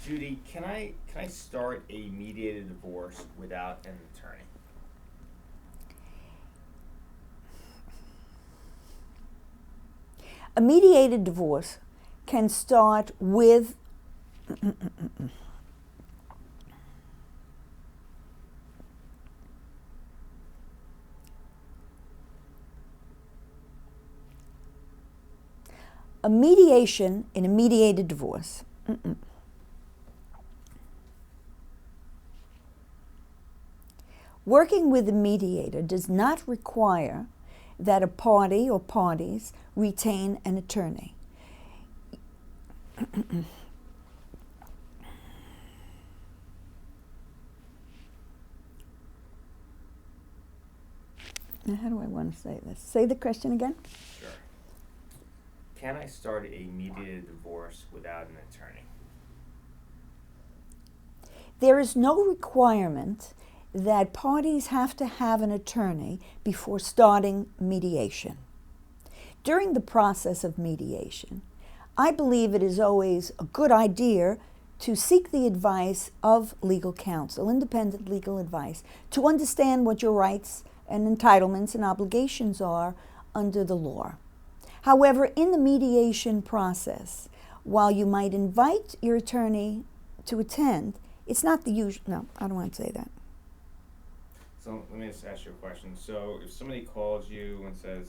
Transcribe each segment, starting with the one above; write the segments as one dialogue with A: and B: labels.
A: Judy, can I start a mediated divorce without an attorney?
B: A mediated divorce can start with a mediation in a mediated divorce. Working with a mediator does not require that a party or parties retain an attorney. Now, how do I want to say this? Say the question again.
A: Sure. Can I start a mediated divorce without an attorney?
B: There is no requirement that parties have to have an attorney before starting mediation. During the process of mediation, I believe it is always a good idea to seek the advice of legal counsel, independent legal advice, to understand what your rights and entitlements and obligations are under the law. However, in the mediation process, while you might invite your attorney to attend, it's not the usual. No, I don't want to say that.
A: So let me just ask you a question. So if somebody calls you and says,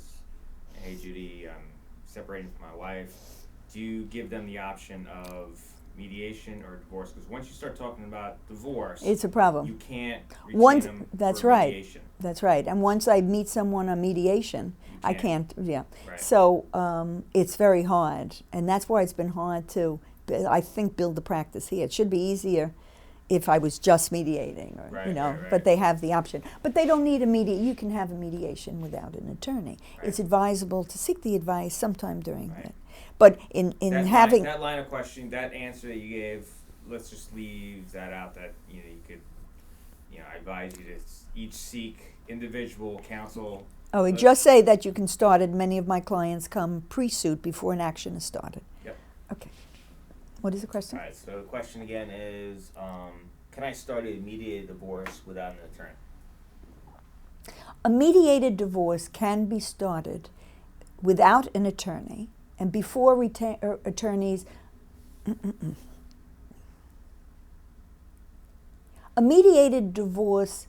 A: "Hey Judy, I'm separating from my wife," do you give them the option of mediation or divorce? Because once you start talking about divorce,
B: it's a problem.
A: You can't retain them
B: that's
A: for
B: right.
A: mediation.
B: That's right. And once I meet someone on mediation, I can't. Yeah.
A: Right.
B: So it's very hard, and that's why it's been hard to, I think, build the practice here. It should be easier if I was just mediating, or,
A: Right.
B: But they have the option. But they don't need a You can have a mediation without an attorney.
A: Right.
B: It's advisable to seek the advice sometime during
A: Right.
B: that. But in having
A: that line of questioning, that answer that you gave, let's just leave that out. That you could, I advise you to each seek individual counsel.
B: Oh, and just say that you can start it. Many of my clients come pre-suit before an action is started.
A: Yep.
B: Okay. What is the question?
A: All right, so the question again is, can I start a mediated divorce without an attorney?
B: A mediated divorce can be started without an attorney and before attorneys. A mediated divorce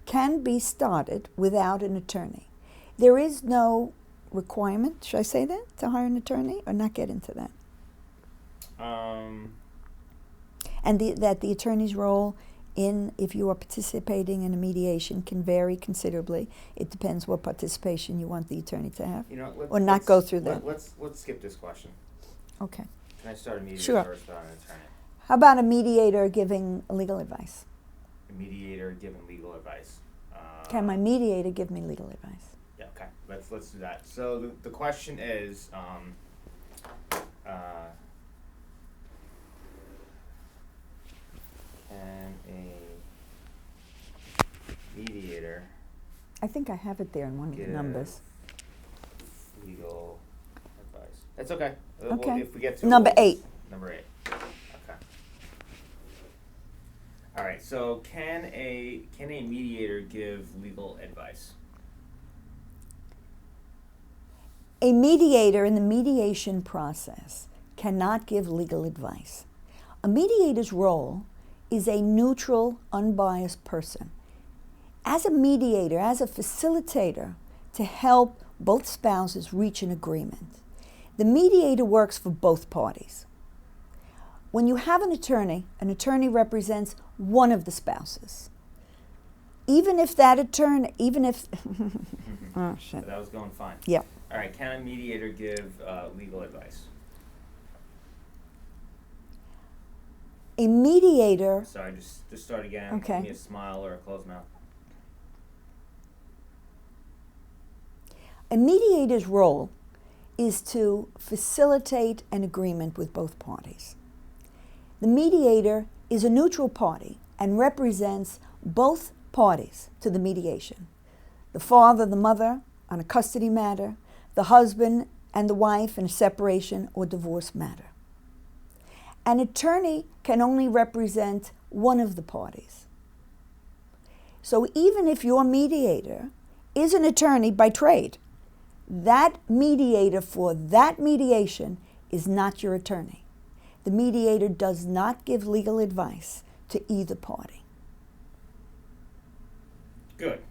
B: can be started without an attorney. There is no requirement, should I say that, to hire an attorney, or not get into that? And that the attorney's role if you are participating in a mediation, can vary considerably. It depends what participation you want the attorney to have, or not go through that.
A: Let's skip this question.
B: Okay.
A: Can I start a mediator
B: Sure.
A: first without an attorney?
B: How about a mediator giving legal advice?
A: A mediator giving legal advice.
B: Can my mediator give me legal advice?
A: Yeah. Okay. Let's do that. So the question is, can a mediator
B: I think I have it there in one of the numbers.
A: legal advice? That's okay.
B: Okay.
A: If we get to
B: Number 8.
A: Number 8. Okay. All right. So can a mediator give legal advice?
B: A mediator in the mediation process cannot give legal advice. A mediator's role is a neutral, unbiased person. As a mediator, as a facilitator, to help both spouses reach an agreement. The mediator works for both parties. When you have an attorney represents one of the spouses. Even if oh shit.
A: So that was going fine.
B: Yeah.
A: All right. Can a mediator give legal advice?
B: A mediator.
A: Sorry, just start again.
B: Okay.
A: Give me a smile or a closed mouth.
B: A mediator's role is to facilitate an agreement with both parties. The mediator is a neutral party and represents both parties to the mediation. The father, the mother, on a custody matter, the husband and the wife in a separation or divorce matter. An attorney can only represent one of the parties. So even if your mediator is an attorney by trade, that mediator for that mediation is not your attorney. The mediator does not give legal advice to either party.
A: Good.